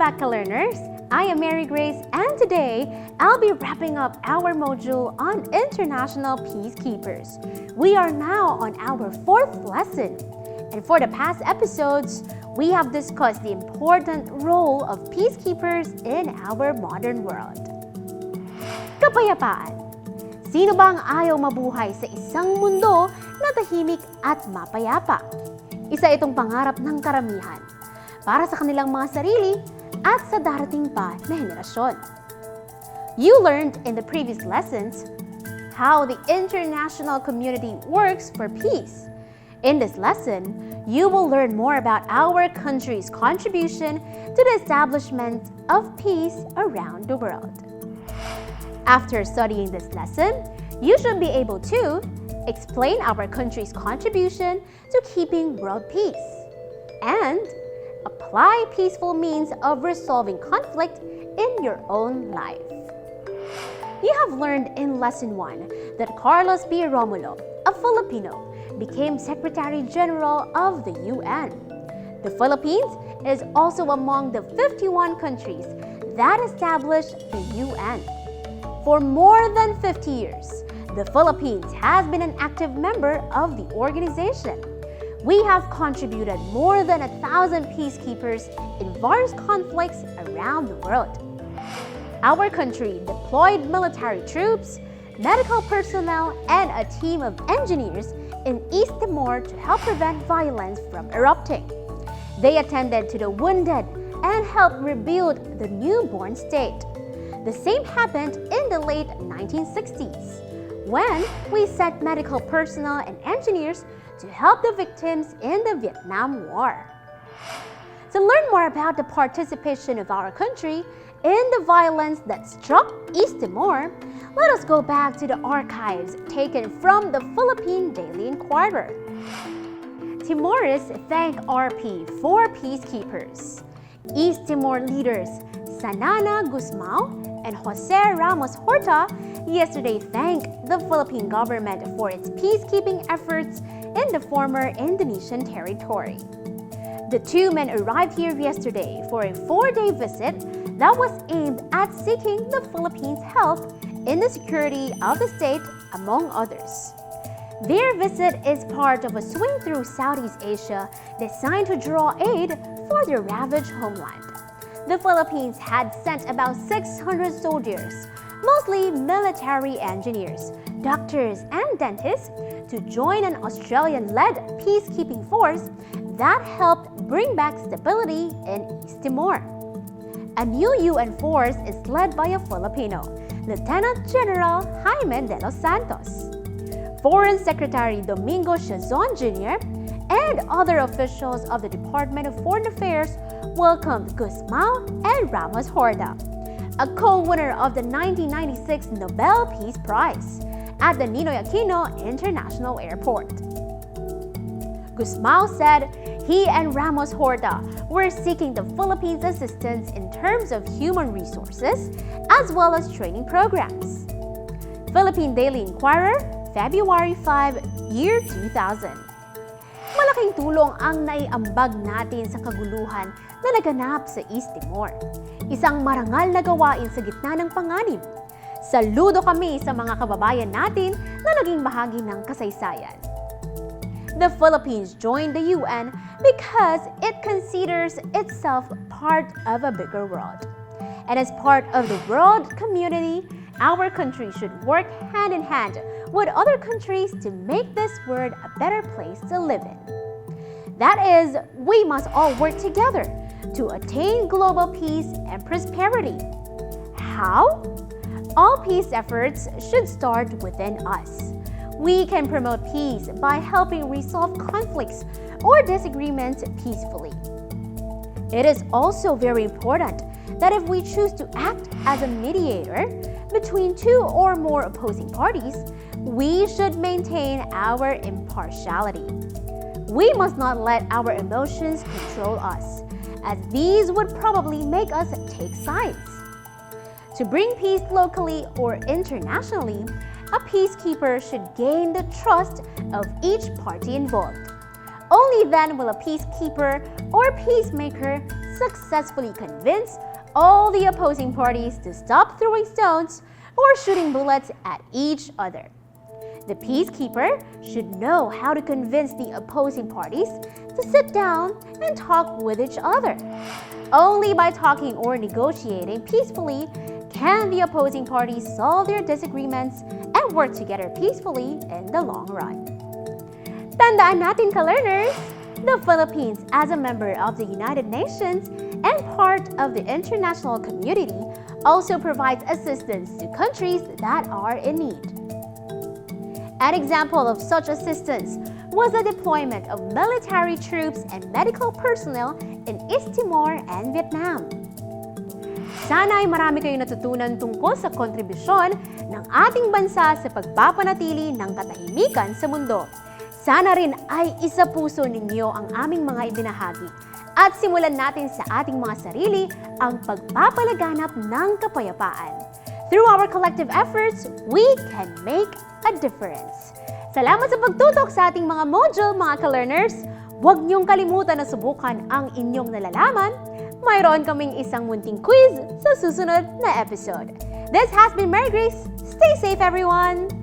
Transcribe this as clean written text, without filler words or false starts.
back, learners. I am Mary Grace, and today I'll be wrapping up our module on international peacekeepers. We are now on our 4th lesson, and for the past episodes, we have discussed the important role of peacekeepers in our modern world. Kapayapaan. Sino ba ang ayaw mabuhay sa isang mundo na tahimik at mapayapa? Isa itong pangarap ng karamihan para sa kanilang mga sarili at sa darating pa na henerasyon. You learned in the previous lessons how the international community works for peace. In this lesson, you will learn more about our country's contribution to the establishment of peace around the world. After studying this lesson, you should be able to explain our country's contribution to keeping world peace and apply peaceful means of resolving conflict in your own life. You have learned in Lesson 1 that Carlos B. Romulo, a Filipino, became Secretary General of the UN. The Philippines is also among the 51 countries that established the UN. For more than 50 years, the Philippines has been an active member of the organization. We have contributed more than 1,000 peacekeepers in various conflicts around the world. Our country deployed military troops, medical personnel, and a team of engineers in East Timor to help prevent violence from erupting. They attended to the wounded and helped rebuild the newborn state. The same happened in the late 1960s, when we sent medical personnel and engineers to help the victims in the Vietnam War. To learn more about the participation of our country in the violence that struck East Timor, let us go back to the archives taken from the Philippine Daily Inquirer. Timorists thank RP for peacekeepers. East Timor leaders Sanana Gusmao and Jose Ramos Horta yesterday thanked the Philippine government for its peacekeeping efforts in the former Indonesian territory. The two men arrived here yesterday for a 4-day visit that was aimed at seeking the Philippines' help in the security of the state, among others. Their visit is part of a swing through Southeast Asia designed to draw aid for their ravaged homeland. The Philippines had sent about 600 soldiers, mostly military engineers, doctors, and dentists, to join an Australian-led peacekeeping force that helped bring back stability in East Timor. A new UN force is led by a Filipino, Lieutenant General Jaime de los Santos. Foreign Secretary Domingo Chazon Jr. and other officials of the Department of Foreign Affairs welcomed Gusmao and Ramos Horta, a co-winner of the 1996 Nobel Peace Prize, at the Ninoy Aquino International Airport. Gusmao said he and Ramos Horta were seeking the Philippines' assistance in terms of human resources as well as training programs. Philippine Daily Inquirer, February 5, year 2000. Malaking tulong ang naiambag natin sa kaguluhan na naganap sa East Timor. Isang marangal na gawain sa gitna ng panganib. Saludo kami sa mga kababayan natin na naging bahagi ng kasaysayan. The Philippines joined the UN because it considers itself part of a bigger world. And as part of the world community, our country should work hand in hand with other countries to make this world a better place to live in. That is, we must all work together to attain global peace and prosperity. How? All peace efforts should start within us. We can promote peace by helping resolve conflicts or disagreements peacefully. It is also very important that if we choose to act as a mediator between two or more opposing parties, we should maintain our impartiality. We must not let our emotions control us, as these would probably make us take sides. To bring peace locally or internationally, a peacekeeper should gain the trust of each party involved. Only then will a peacekeeper or peacemaker successfully convince all the opposing parties to stop throwing stones or shooting bullets at each other. The peacekeeper should know how to convince the opposing parties to sit down and talk with each other. Only by talking or negotiating peacefully can the opposing parties solve their disagreements and work together peacefully in the long run. Tandaan natin, ka-learners, the Philippines as a member of the United Nations and part of the international community also provides assistance to countries that are in need. An example of such assistance was the deployment of military troops and medical personnel in East Timor and Vietnam. Sana ay marami kayong natutunan tungkol sa kontribusyon ng ating bansa sa pagpapanatili ng katahimikan sa mundo. Sana rin ay isa-puso ninyo ang aming mga ibinahagi at simulan natin sa ating mga sarili ang pagpapalaganap ng kapayapaan. Through our collective efforts, we can make a difference. Salamat sa pagtutok sa ating mga module, mga ka-learners. Huwag niyong kalimutan na subukan ang inyong nalalaman. Mayroon kaming isang munting quiz sa susunod na episode. This has been Mary Grace. Stay safe, everyone!